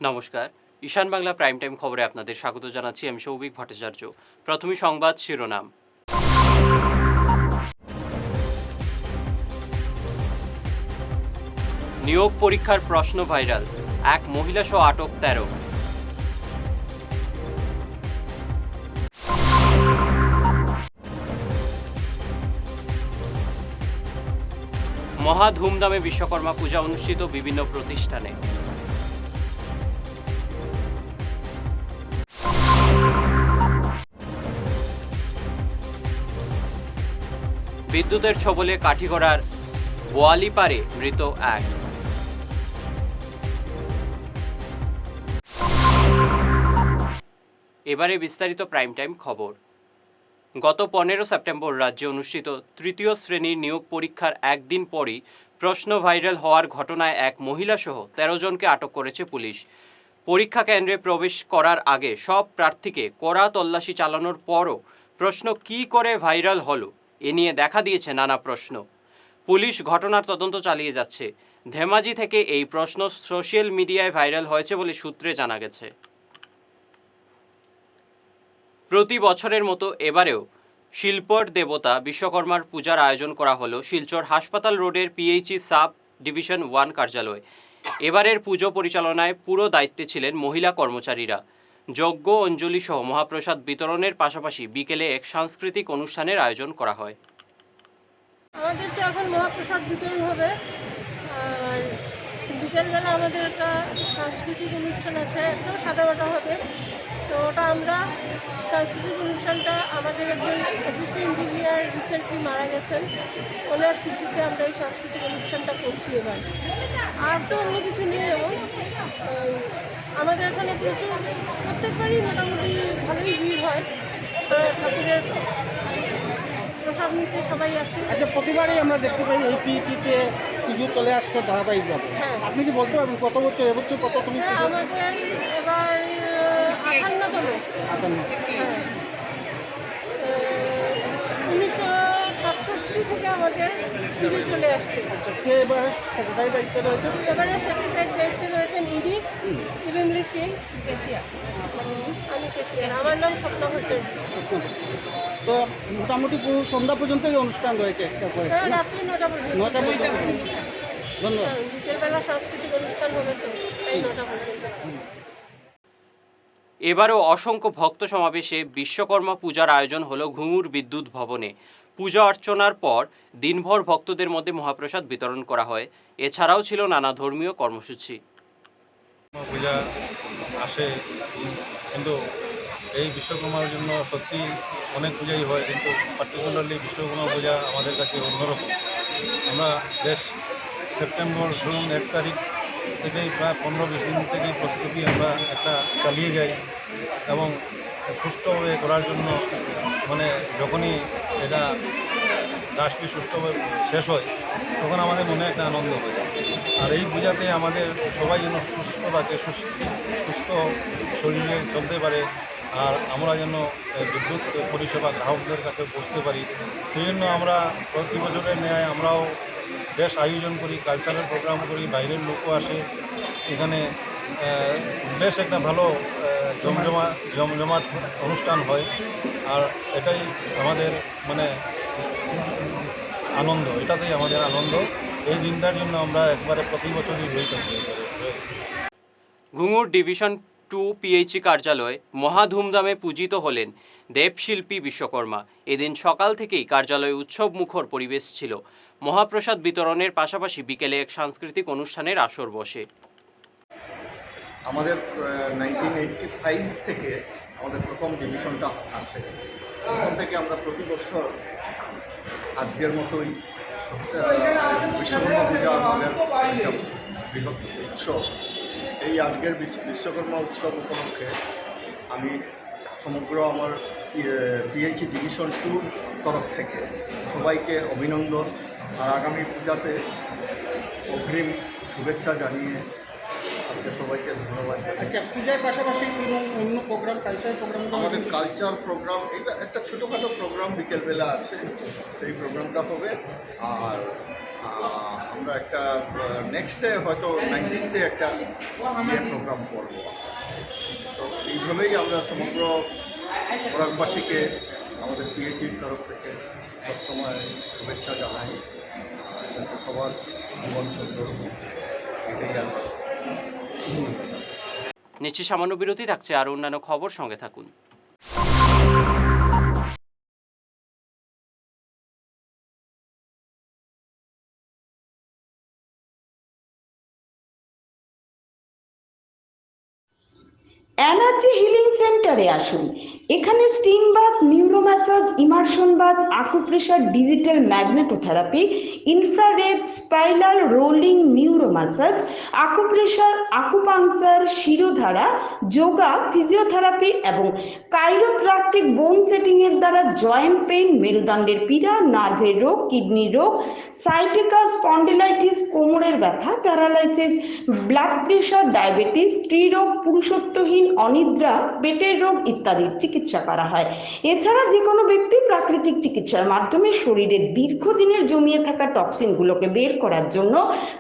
নমস্কার, ঈশান Bangla prime time খবরে আপনাদের স্বাগত জানাচ্ছি। আমি সৌভিক ভট্টাচার্য। প্রথমে সংবাদ শিরোনাম। নিয়োগ পরীক্ষার প্রশ্ন ভাইরাল, এক মহিলা সহ আটক 13। মহা ধুমধামে বিশ্বকর্মা পূজা অনুষ্ঠিত বিভিন্ন প্রতিষ্ঠানে। বিদ্যুতের ছোবলে কাঠিগড়ার বোয়ালিপাড়ে মৃত এক। এবারে বিস্তারিত প্রাইম টাইম খবর। গত 15 সেপ্টেম্বর রাজ্যে অনুষ্ঠিত তৃতীয় শ্রেণীর নিয়োগ পরীক্ষার একদিন পরই প্রশ্ন ভাইরাল হওয়ার ঘটনায় এক মহিলাসহ 13 জনকে আটক করেছে পুলিশ। পরীক্ষা কেন্দ্রে প্রবেশ করার আগে সব প্রার্থীকে কড়া তল্লাশি চালানোর পরও প্রশ্ন কী করে ভাইরাল হলো এ নিয়ে দেখা দিয়েছে নানা প্রশ্ন। পুলিশ ঘটনার তদন্ত চালিয়ে যাচ্ছে। ধেমাজি থেকে এই প্রশ্ন সোশ্যাল মিডিয়ায় ভাইরাল হয়েছে বলে সূত্রে জানা গেছে। প্রতি বছরের মতো এবারেও শিল্পর দেবতা বিশ্বকর্মার পূজার আয়োজন করা হলো শিলচর হাসপাতাল রোডের পিএইচই সাব ডিভিশন 1 কার্যালয়। এবারের পুজো পরিচালনায় পুরো দায়িত্বে ছিলেন মহিলা কর্মচারীরা। যজ্ঞ অঞ্জলি সহ মহাপ্রসাদ বিতরণের পাশাপাশি বিকেলে এক সাংস্কৃতিক অনুষ্ঠানের আয়োজন করা হয়। আমাদের তো এখন মহাপ্রসাদ বিতরণ হবে, আর বিকেলবেলা আমাদের একটা সাংস্কৃতিক অনুষ্ঠান আছে, একদম সাদামাটা হবে। তো ওটা আমরা সাংস্কৃতিক অনুষ্ঠানটা আমাদের একজন অ্যাসিস্ট্যান্ট ইঞ্জিনিয়ার রিসেন্টলি মারা গেছেন, ওনার স্মৃতিতে আমরা এই সাংস্কৃতিক অনুষ্ঠানটা করছি এবার। আর তো অন্য কিছু নেই এমন। আমাদের এখানে প্রত্যেকবারই মোটামুটি ভালোই ভিড় হয়, ঠাকুরের প্রসাদ নিতে সবাই আসে। আচ্ছা, প্রতিবারই আমরা দেখতে পাই এই পিইটিতে পুজো চলে আসছে ধারাবাহিকভাবে। হ্যাঁ, আপনি কি বলতে পারবেন কত বছর এবছর কত তুমি? হ্যাঁ, আমাদের এবার 58তম। 1967 থেকে আমাদের পুজো চলে আসছে। কে এবার সেক্রেটারি দায়িত্বে রয়েছে? এবারে সেক্রেটারি দায়িত্বে রয়েছেন ইডি ইভেমলি সিং, কেশিয়ার। আমি কেশিয়ার, আমার নাম স্বপ্না ভট্টাচার্য। তো মোটামুটি পুরো সন্ধ্যা পর্যন্ত এই অনুষ্ঠান রয়েছে। হ্যাঁ, রাত্রি 9টা পর্যন্ত। 9টা পর্যন্ত। ধন্যবাদ। বিকেলবেলা সাংস্কৃতিক অনুষ্ঠান হবে, তো তাই 9টা পর্যন্ত। এবারও অসংখ্য ভক্ত সমাবেশে বিশ্বকর্মা পূজার আয়োজন হলো ঘুঙুর বিদ্যুৎ ভবনে। পূজা অর্চনার পর দিনভর ভক্তদের মধ্যে মহাপ্রসাদ বিতরণ করা হয়। এছাড়াও ছিল নানা ধর্মীয় কর্মসূচি। পূজা আসে, কিন্তু এই বিশ্বকর্মার জন্য সত্যি অনেক পূজাই হয়, কিন্তু পার্টিকুলারলি বিশ্বকর্মা পূজা আমাদের কাছে অন্যরকম। আমরা বেশ সেপ্টেম্বর ধরুন 1 তারিখ থেকেই প্রায় 15-20 দিন থেকেই প্রস্তুতি আমরা একটা চালিয়ে যাই, এবং সুষ্ঠুভাবে করার জন্য মানে যখনই এটা কাজটি সুষ্ঠুভাবে শেষ হয় তখন আমাদের মনে একটা আনন্দ হয়। আর এই পূজাতে আমাদের সবাই যেন সুস্থ থাকে, সুস্থ শরীরে চলতে পারে, আর আমরা যেন বিদ্যুৎ পরিষেবা গ্রাহকদের কাছে পৌঁছতে পারি, সেই জন্য আমরা প্রতি বছরের ন্যায় আমরাও বেশ আয়োজন করি, কালচারাল প্রোগ্রাম করি, বাইরের লোকও আসে। এখানে বেশ একটা ভালো জমজমাট অনুষ্ঠান হয়, আর এটাই আমাদের মানে আনন্দ, এটাতেই আমাদের আনন্দ। এই দিনটার জন্য আমরা একবারে প্রতি বছরই হয়ে থাকি। ঘুঙুর ডিভিশন 2 পিএইচই কার্যালয়ে মহা ধুমধামে পূজিত হলেন দেবশিল্পী বিশ্বকর্মা। এদিন সকাল থেকেই কার্যালয়ে উৎসব মুখর পরিবেশ ছিল। মহাপ্রসাদ বিতরণের পাশাপাশি বিকেলে এক সাংস্কৃতিক অনুষ্ঠানের আসর বসে। আমাদের 1985 থেকে আমাদের প্রথম ডিভিশনটা আসে। তখন থেকে আমরা প্রতি বছর আজকের মতোই বিশ্বকর্মা পূজা আমাদের একটা বৃহৎ উৎসব। এই আজকের বিশ্বকর্মা উৎসব উপলক্ষে আমি সমগ্র আমার পিএইচই ডিভিশন 2 তরফ থেকে সবাইকে অভিনন্দন আর আগামী পূজাতে অগ্রিম শুভেচ্ছা জানিয়ে আপনাদের সবাইকে ধন্যবাদ। আচ্ছা, পূজার পাশাপাশি কোনো অন্য প্রোগ্রাম, কালচারাল প্রোগ্রাম? আমাদের কালচার প্রোগ্রাম, এটা একটা ছোটোখাটো প্রোগ্রাম বিকেলবেলা আছে, সেই প্রোগ্রামটা হবে। আর আমরা একটা নেক্সট ডে হয়তো 19th একটা প্রোগ্রাম করবো। তো এইভাবেই আমরা সমগ্র বরাকবাসীকে আমাদের পিএইচির তরফ থেকে সবসময় শুভেচ্ছা জানাই, যাতে সবার জীবন সুন্দর হোক, এটাই আছে। নিচ্ছি সামান্য বিরতি, থাকছে আরও অন্যান্য খবর, সঙ্গে থাকুন। এনার্জি হিলিং সেন্টারে আসুন। এখানে steam bath, neuro massage, immersion bath, acupressure, digital magnetotherapy, infrared, spiral, rolling, neuro massage, acupressure, acupuncture, shirodhara, yoga, physiotherapy এবং কাইরোপ্র্যাকটিক বোন সেটিং এর দ্বারা জয়েন্ট পেইন, মেরুদণ্ডের পীড়া, নার্ভের রোগ, কিডনি রোগ, সাইটিকা, স্পন্ডিলাইটিস, কোমরের ব্যথা, প্যারালাইসিস, ব্লাড প্রেশার, ডায়াবেটিস, স্ত্রীরোগ, পুরুষত্বহীন, অনিদ্রা, পেটের রোগ ইত্যাদির চিকিৎসা করা হয়। এছাড়া যে কোনো ব্যক্তি প্রাকৃতিক চিকিৎসার মাধ্যমে শরীরে দীর্ঘদিনের জমিয়ে থাকা টক্সিনগুলোকে বের করার জন্য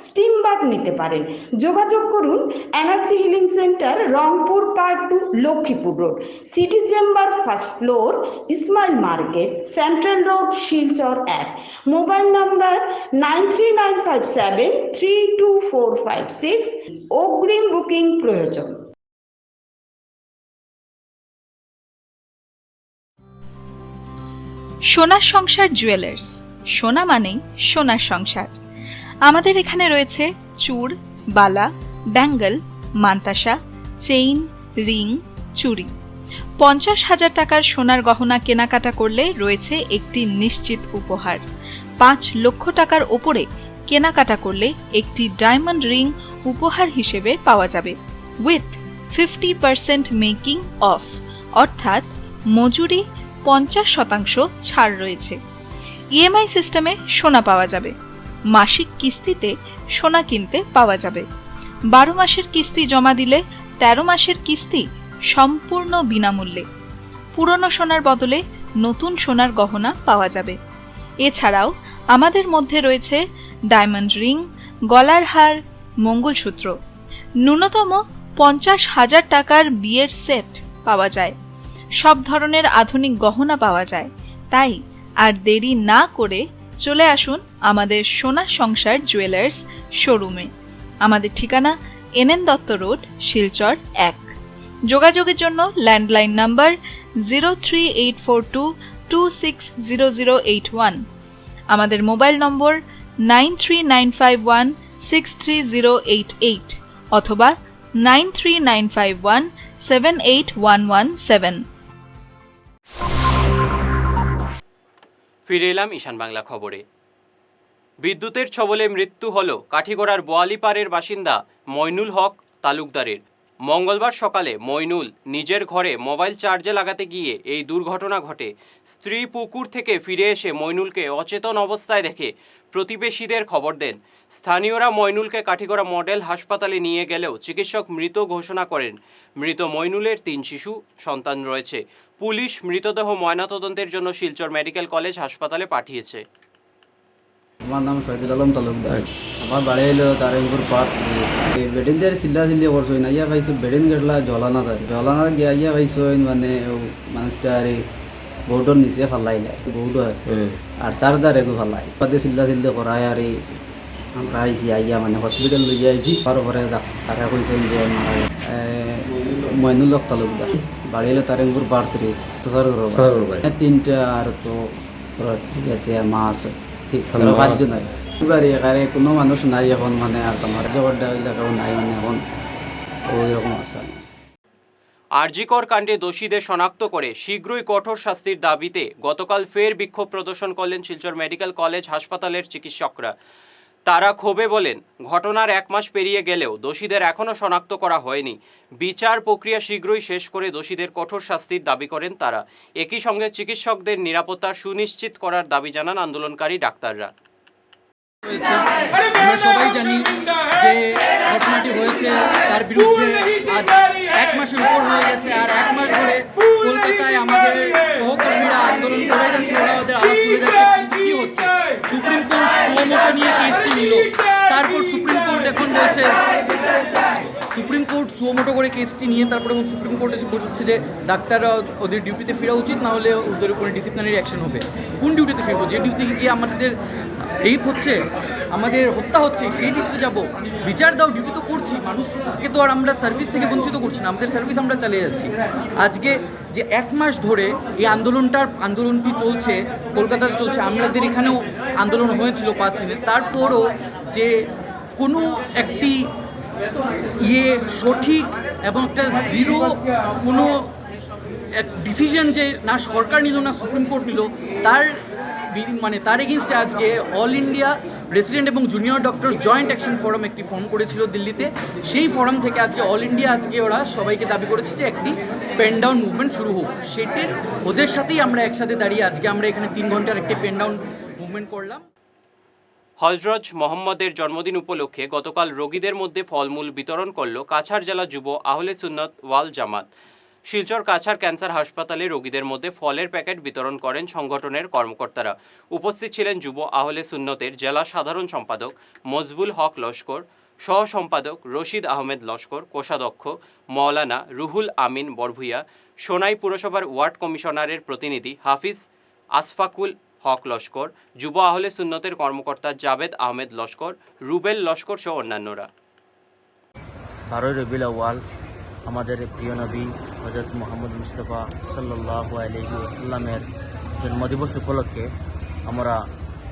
স্টিম বাথ নিতে পারেন। যোগাযোগ করুন energy healing centre, Rangpur part 2, Lakshmipur road, city chamber, first floor, Ismail market, central road, Silchar 1। Mobile number 9395732456। অগ্রিম বুকিং প্রয়োজন। সোনার সংসার জুয়েলার্স, সোনা মানেই সোনার সংসার। আমাদের এখানে রয়েছে চূড়, বালা, ব্যাঙ্গল, মান্তাসা, চেইন, রিং, চুড়ি। 50,000 টাকার সোনার গহনা কেনাকাটা করলে রয়েছে একটি নিশ্চিত উপহার। 5 লক্ষ টাকার ওপরে কেনাকাটা করলে একটি ডায়মন্ড রিং উপহার হিসেবে পাওয়া যাবে, উইথ 50% মেকিং অফ, অর্থাৎ মজুরি 50% ছাড় রয়েছে। ইএমআই সিস্টেমে সোনা পাওয়া যাবে। মাসিক কিস্তিতে সোনা কিনতে পাওয়া যাবে। 12 মাসের কিস্তি জমা দিলে 13 মাসের কিস্তি সম্পূর্ণ বিনামূল্যে। পুরনো সোনার বদলে নতুন সোনার গহনা পাওয়া যাবে। এছাড়াও আমাদের মধ্যে রয়েছে ডায়মন্ড রিং, গলার হার, মঙ্গলসূত্র। ন্যূনতম 50,000 টাকার বিয়ের সেট পাওয়া যায়। সব ধরনের আধুনিক গহনা পাওয়া যায়। তাই আর দেরি না করে চলে আসুন আমাদের সোনা সংসার জুয়েলার্স শোরুমে। আমাদের ঠিকানা NN দত্ত রোড, শিলচর 1। যোগাযোগের জন্য ল্যান্ডলাইন নাম্বার 03842260081। আমাদের মোবাইল নম্বর 9395163088 অথবা 9395178117। ফিরে এলাম ঈশান বাংলা খবরে। বিদ্যুতের ছবলে মৃত্যু হল কাঠিগড়ার বোয়ালিপাড়ের বাসিন্দা মইনুল হক তালুকদারের। মঙ্গলবার সকালে মইনুল নিজের ঘরে মোবাইল চার্জে লাগাতে গিয়ে এই দুর্ঘটনা ঘটে। স্ত্রী পুকুর থেকে ফিরে এসে মইনুলকে অচেতন অবস্থায় দেখে প্রতিবেশীদের খবর দেন। স্থানীয়রা মইনুলকে কাঠিগড়া মডেল হাসপাতালে নিয়ে গেলেও চিকিৎসক মৃত ঘোষণা করেন। মৃত মইনুলের 3 শিশু সন্তান রয়েছে। পুলিশ মৃতদেহ ময়নাতদন্তের জন্য শিলচর মেডিকেল কলেজ হাসপাতালে পাঠিয়েছে। আমার নাম শহীদুল আলম তালুকদার। আমার বাড়ি হলো তারিমপুর পার্ট। বেডিন দিয়ে চিল্লা চিল্লি করছো না, ইয়া পাইছো বেডিন গেটলা জ্বলানা যায়, জ্বলানা গিয়া ইয়া পাইছো মানে মানুষটা আর বউটোর নিচে ফালাই যায়, বউটো হয় আর তার দ্বারে গো ফালাই পাতে চিল্লা চিল্লি করায়। আর আমরা আইসি আইয়া মানে হসপিটাল লইয়া আইসি। তারপরে সারা কইছেন যে মইনুল হক তালুকদার, বাড়ি হলো তারিমপুর পার্ট 3। তো স্যার 3টা আর তো গেছে মা আছে, ঠিক 5জন হয়। এবারে এখানে কোনো মানুষ নাই এখন, মানে আর তোমার জগৎটা এলাকাও নাই, মানে এখন ওই রকম আছে। আরজিকর কাণ্ডে দোষীদের শনাক্ত করে শীঘ্রই কঠোর শাস্তির দাবিতে গতকাল ফের বিক্ষোভ প্রদর্শন করলেন শিলচর মেডিকেল কলেজ হাসপাতালের চিকিৎসকরা। তারা ক্ষোভে বলেন, ঘটনার 1 মাস পেরিয়ে গেলেও দোষীদের এখনও শনাক্ত করা হয়নি। বিচার প্রক্রিয়া শীঘ্রই শেষ করে দোষীদের কঠোর শাস্তির দাবি করেন তারা। একই সঙ্গে চিকিৎসকদের নিরাপত্তা সুনিশ্চিত করার দাবি জানান আন্দোলনকারী ডাক্তাররা। হয়েছে। আমরা সবাই জানি যে ঘটনাটি হয়েছে তার বিরুদ্ধে আজ 1 মাসের উপর হয়ে গেছে, আর 1 মাস ধরে কলকাতায় আমাদের সহকর্মীরা আন্দোলন করে যাচ্ছে, ওরা ওদের আওয়াজ তুলে যাচ্ছে। কিন্তু কী হচ্ছে, সুপ্রিম কোর্ট সুমোটো নিয়ে কেসটি নিল, তারপর সুপ্রিম কোর্ট এখন বলছে, সুপ্রিম কোর্ট সুমোটো করে কেসটি নিয়ে তারপরে সুপ্রিম কোর্ট এসে বলছে যে ডাক্তাররা ওদের ডিউটিতে ফেরা উচিত, না হলে ওদের উপরে ডিসিপ্লিনারি অ্যাকশন হবে। কোন ডিউটিতে ফিরবো? যে ডিউটিতে গিয়ে আমাদের রেপ হচ্ছে, আমাদের হত্যা হচ্ছে, সেই ডিউটিতে যাব? বিচার দাও, ডিউটি তো করছি, মানুষকে তো আর আমরা সার্ভিস থেকে বঞ্চিত করছি না, আমাদের সার্ভিস আমরা চালিয়ে যাচ্ছি। আজকে যে 1 মাস ধরে এই আন্দোলনটি চলছে, কলকাতাতে চলছে, আমাদের এখানেও আন্দোলন হয়েছিল 5 দিনের, তারপরও যে কোনো একটি সঠিক এবং একটা দৃঢ় কোনো এক ডিসিশন যে না সরকার নিল না সুপ্রিম কোর্ট নিল, তার এগেনস্টে আজকে অল ইন্ডিয়া রেসিডেন্ট এবং junior doctor joint action forum একটি ফর্ম করেছিল দিল্লিতে। সেই ফোরাম থেকে আজকে অল ইন্ডিয়া ওরা সবাইকে দাবি করেছে যে একটি পেন ডাউন মুভমেন্ট শুরু হোক। সেটির ওদের সাথেই আমরা একসাথে দাঁড়িয়ে আজকে আমরা এখানে 3 ঘন্টার একটি পেন ডাউন মুভমেন্ট করলাম। হজরত মোহাম্মদের জন্মদিন উপলক্ষে গতকাল রোগীদের মধ্যে ফলমূল বিতরণ করল কাছাড় জেলা যুব আহলে সুন্নত ওয়াল জামাত। শিলচর কাছাড় ক্যান্সার হাসপাতালে রোগীদের মধ্যে ফলের প্যাকেট বিতরণ করেন সংগঠনের কর্মকর্তারা। উপস্থিত ছিলেন যুব আহলে সুন্নতের জেলা সাধারণ সম্পাদক মজবুল হক লস্কর, সহ সম্পাদক রশিদ আহমেদ লস্কর, কোষাধ্যক্ষ মওলানা রুহুল আমিন বরভুইয়া, সোনাই পুরসভার ওয়ার্ড কমিশনারের প্রতিনিধি হাফিজ আসফাকুল হক লস্কর, যুব আহলে সুন্নতের কর্মকর্তা জাভেদ আহমেদ লস্কর, রুবেল লস্কর সহ অন্যান্যরা। 12 রবিউল আউয়াল আমাদের প্রিয় নবী হযরত মুহাম্মদ মুস্তাফা সাল্লাল্লাহু আলাইহি ওয়াসাল্লামের জন্মদিবস উপলক্ষে আমরা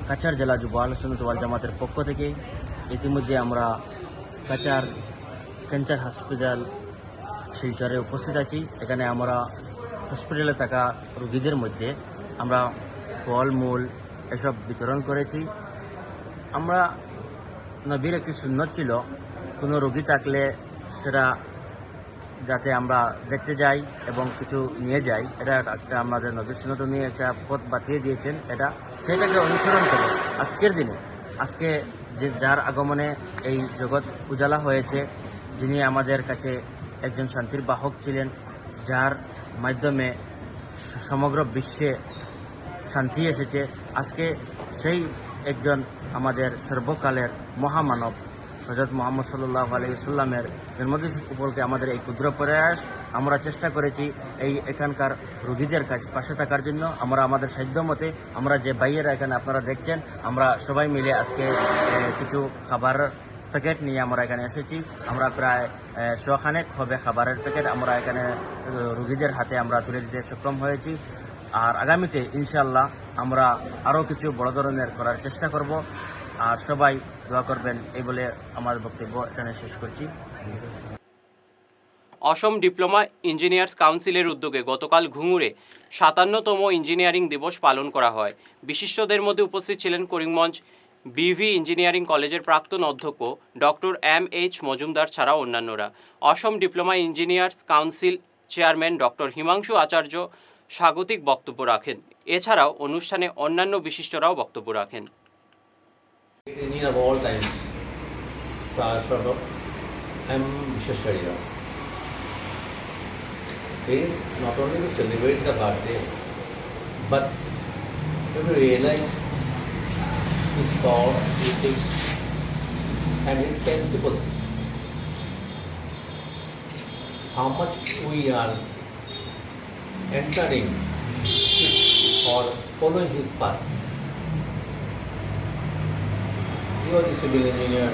কাছাড় জেলা যুব আহলে সুন্নাত ওয়াল জামাতের পক্ষ থেকে ইতিমধ্যে আমরা কাছাড় ক্যান্সার হসপিটাল শিলচরে উপস্থিত আছি। এখানে আমরা হসপিটালে থাকা রোগীদের মধ্যে আমরা ফলমূল এসব বিতরণ করেছি। আমরা নবীর একটি সুন্নত ছিল কোনো রোগী থাকলে সেটা যাতে আমরা দেখতে যাই এবং কিছু নিয়ে যাই, এটা একটা আমাদের নবীর সুন্নত নিয়ে একটা পথ বাতিয়ে দিয়েছেন। সেটাকে অনুসরণ করে আজকের দিনে আজকে যার আগমনে এই জগৎ উজালা হয়েছে, যিনি আমাদের কাছে একজন শান্তির বাহক ছিলেন, যার মাধ্যমে সমগ্র বিশ্বে শান্তি এসেছে, আজকে সেই একজন আমাদের সর্বকালের মহামানব হযরত মুহাম্মদ সাল্লাল্লাহু আলাইহি ওয়াসাল্লামের জন্মদিন উপলক্ষে আমাদের এই ক্ষুদ্র প্রয়াস, আমরা চেষ্টা করেছি এখানকার রোগীদের পাশে থাকার জন্য। আমরা আমাদের সাধ্য মতে আমরা যে ভাইয়েরা এখানে আপনারা দেখছেন, আমরা সবাই মিলে আজকে কিছু খাবার প্যাকেট নিয়ে আমরা এখানে এসেছি। আমরা প্রায় 100 খানেক হবে খাবারের প্যাকেট আমরা এখানে রোগীদের হাতে আমরা তুলে দিতে সক্ষম হয়েছি। আর আগামীতে ইনশাআল্লাহ আমরা আরও কিছু বড় ধরনের করার চেষ্টা করব। আর সবাই দোয়া করবেন এই বলে আমার বক্তব্য এখানে শেষ করছি। অসম ডিপ্লোমা ইঞ্জিনিয়ার্স কাউন্সিলের উদ্যোগে গতকাল ঘুঙুরে 57তম ইঞ্জিনিয়ারিং দিবস পালন করা হয়। বিশিষ্টদের মধ্যে উপস্থিত ছিলেন করিমগঞ্জ বিভি ইঞ্জিনিয়ারিং কলেজের প্রাক্তন অধ্যক্ষ ডক্টর M.H. মজুমদার ছাড়াও অন্যান্যরা। Assam diploma engineers council chairman doctor Himanshu Acharya স্বাগতিক বক্তব্য রাখেন। এছাড়াও অনুষ্ঠানে অন্যান্য বিশিষ্টরাও বক্তব্য রাখেন। Engineer of all times, sort of M. Vishwasharya. They not only to celebrate the birthday, but to realize his thoughts, ethics, and his principles. How much we are entering or following his path. He was a civil engineer.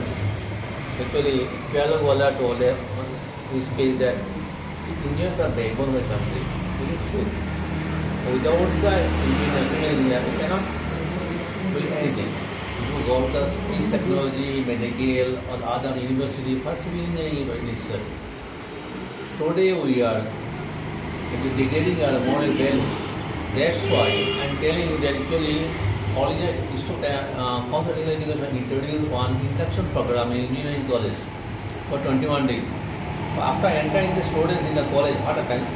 Actually, Pyalawala told him on his case that engineers are backbone of the country. It is true. Without the engineer, civil engineer, we cannot do anything. You go to the space technology, medical, or other university, for civil engineering is necessary. Today we are degrading our moral value. That's why I'm telling you that actually All India Institute Computer Education introduced one induction program in engineering college for 21 days. After entering the students in the college, what happens?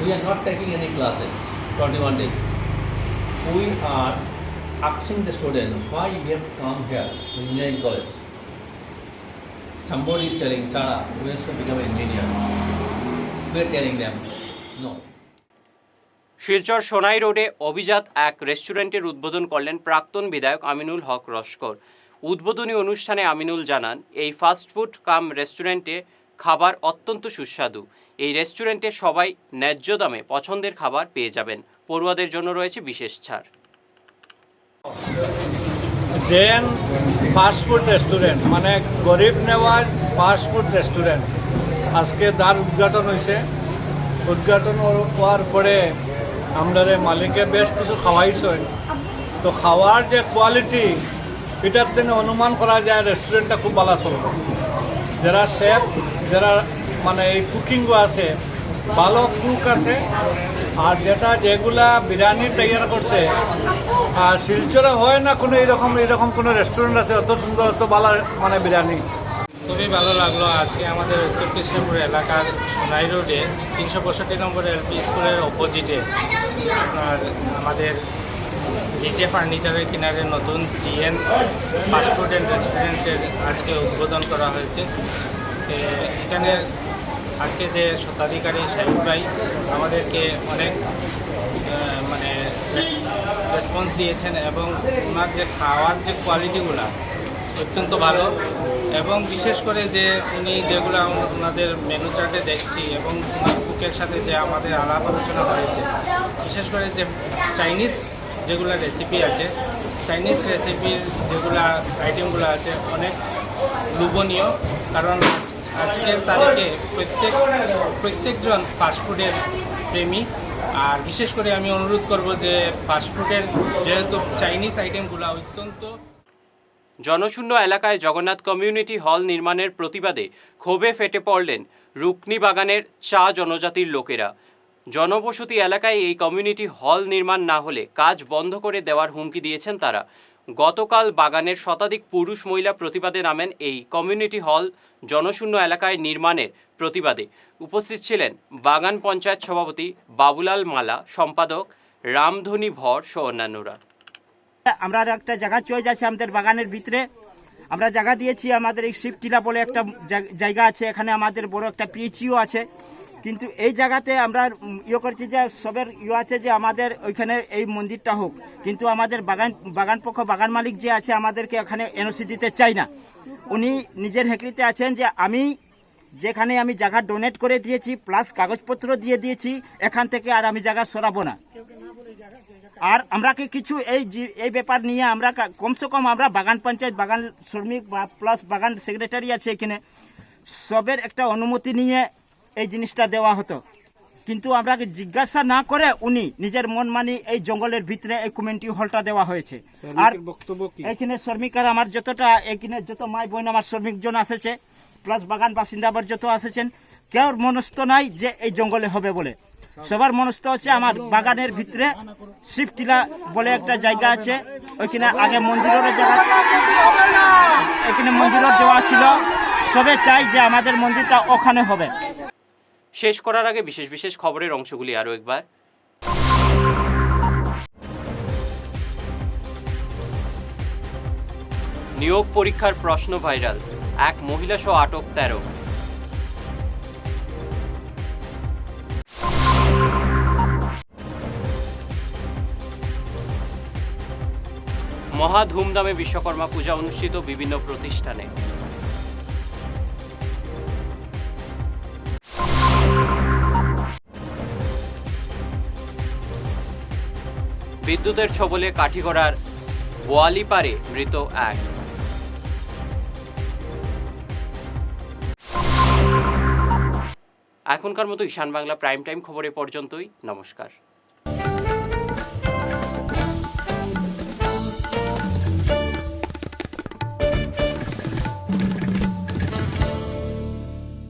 We are not taking any classes 21 days. We are asking the student why you have come here to engineering college. Somebody is telling, Sara, we have to become an engineer. We are telling them, no. Silchar Sonai রোডে অভিজাত এক রেস্টুরেন্টের উদ্বোধন করলেন প্রাক্তন বিধায়ক আমিনুল হক লস্কর। উদ্বোধনী অনুষ্ঠানে আমিনুল জানান, এই ফাস্টফুড কাম রেস্টুরেন্টে খাবার অত্যন্ত সুস্বাদু। এই রেস্টুরেন্টে সবাই ন্যায্য দামে পছন্দের খাবার পেয়ে যাবেন। পড়ুয়াদের জন্য রয়েছে বিশেষ ছাড়। জেন ফাস্টফুড রেস্টুরেন্ট মানে গরিব নেওয়ার ফাস্টফুড রেস্টুরেন্ট আজকে দ্বার উদ্ঘাটন হয়েছে। উদ্ঘাটন হওয়ার পরে আমরা মালিকে বেশ কিছু খাওয়াইছেন। তো খাওয়ার যে কোয়ালিটি এটার থেকে অনুমান করা যায় রেস্টুরেন্টটা খুব ভালো চলবে। যারা শেফ, যারা মানে এই কুকিংও আছে, ভালো কুক আছে। আর যেগুলা বিরিয়ানি তৈরি করছে, আর শিলচরে হয় না কোনো এরকম কোনো রেস্টুরেন্ট আছে অত সুন্দর, অত ভালো মানে বিরিয়ানি। খুবই ভালো লাগলো। আজকে আমাদের উত্তর কৃষ্ণপুর এলাকার সোনাই রোডে 365 নম্বর এলপি স্কুলের অপোজিটে আপনার আমাদের ডিজে ফার্নিচারের কিনারে নতুন জিএন ফাস্টফুড অ্যান্ড রেস্টুরেন্টের আজকে উদ্বোধন করা হয়েছে। এখানে আজকে যে স্বত্বাধিকারী সাহেব ভাই আমাদেরকে অনেক মানে রেসপন্স দিয়েছেন এবং ওনার যে খাওয়ার যে কোয়ালিটিগুলো অত্যন্ত ভালো, এবং বিশেষ করে যে উনি যেগুলো ওনাদের মেনু চার্টে দেখছি এবং ওনার কুকের সাথে যে আমাদের আলাপ আলোচনা হয়েছে, বিশেষ করে যে চাইনিজ যেগুলো রেসিপি আছে, চাইনিজ রেসিপির যেগুলো আইটেমগুলো আছে অনেক লোভনীয়। কারণ আজকের তারিখে প্রত্যেকজন ফাস্টফুডের প্রেমী। আর বিশেষ করে আমি অনুরোধ করব যে ফাস্টফুডের যেহেতু চাইনিজ আইটেমগুলো অত্যন্ত জনশূন্য এলাকায় জগন্নাথ কমিউনিটি হল নির্মাণের প্রতিবাদে ক্ষোভে ফেটে পড়লেন রুকনি বাগানের চা জনজাতির লোকেরা। জনবসতি এলাকায় এই কমিউনিটি হল নির্মাণ না হলে কাজ বন্ধ করে দেওয়ার হুমকি দিয়েছেন তারা। গতকাল বাগানের শতাধিক পুরুষ মহিলা প্রতিবাদে নামেন এই কমিউনিটি হল জনশূন্য এলাকায় নির্মাণের প্রতিবাদে। উপস্থিত ছিলেন বাগান পঞ্চায়েত সভাপতি বাবুলাল মালা, সম্পাদক রামধনী ভর সহ অন্যান্যরা। আমরা একটা জায়গা চয়ে যাচ্ছে আমাদের বাগানের ভিতরে, আমরা জায়গা দিয়েছি। আমাদের এই শিবটিলা বলে একটা জায়গা আছে, এখানে আমাদের বড় একটা পিএইচইও আছে। কিন্তু এই জায়গাতে আমরা করছি যে সবের আছে যে আমাদের ওইখানে এই মন্দিরটা হোক, কিন্তু আমাদের বাগান পক্ষ বাগান মালিক যে আছে আমাদেরকে এখানে এনওসি দিতে চাই না। উনি নিজের হেকরিতে আছেন যে আমি যেখানে আমি জায়গা ডোনেট করে দিয়েছি প্লাস কাগজপত্র দিয়ে দিয়েছি, এখান থেকে আর আমি জায়গা সরাবো না। আর আমরা কি কিছু এই ব্যাপার নিয়ে আমরা কমসে কম আমরা বাগান পঞ্চায়েত, বাগান শ্রমিক বা প্লাস বাগান সেক্রেটারি আছে এখানে, সবের একটা অনুমতি নিয়ে এই জিনিসটা দেওয়া হতো। কিন্তু আমরা জিজ্ঞাসা না করে উনি নিজের মন মানি এই জঙ্গলের ভিতরে এই কমিউনিটি হলটা দেওয়া হয়েছে। আর এখানে শ্রমিকরা আমার যতটা এখানে যত মাই বোন আমার শ্রমিকজন আসেছে প্লাস বাগান বাসিন্দা আবার যত আসেছেন, কেউ মনস্থ নাই যে এই জঙ্গলে হবে বলে। সবার মনস্থ হচ্ছে আমার বাগানের ভিতরে শিবটিলা বলে একটা জায়গা আছে, ওইখানে আগে মন্দিরের জায়গা, এখানে মন্দিরের দেওয়া ছিল। সবে চাই যে আমাদের মন্দিরটা ওখানে হবে। শেষ করার আগে বিশেষ বিশেষ খবরের অংশগুলি আরও একবার। নিয়োগ পরীক্ষার প্রশ্ন ভাইরাল, এক মহিলা সহ আটক 13। মহা ধুমধামে বিশ্বকর্মা পূজা অনুষ্ঠিত বিভিন্ন প্রতিষ্ঠানে। বিদ্যুতের ছবলে কাঠিগড়ার বোয়ালিপাড়ে মৃত এক। এখনকার মতো ঈশান বাংলা প্রাইম টাইম খবরে পর্যন্তই। নমস্কার।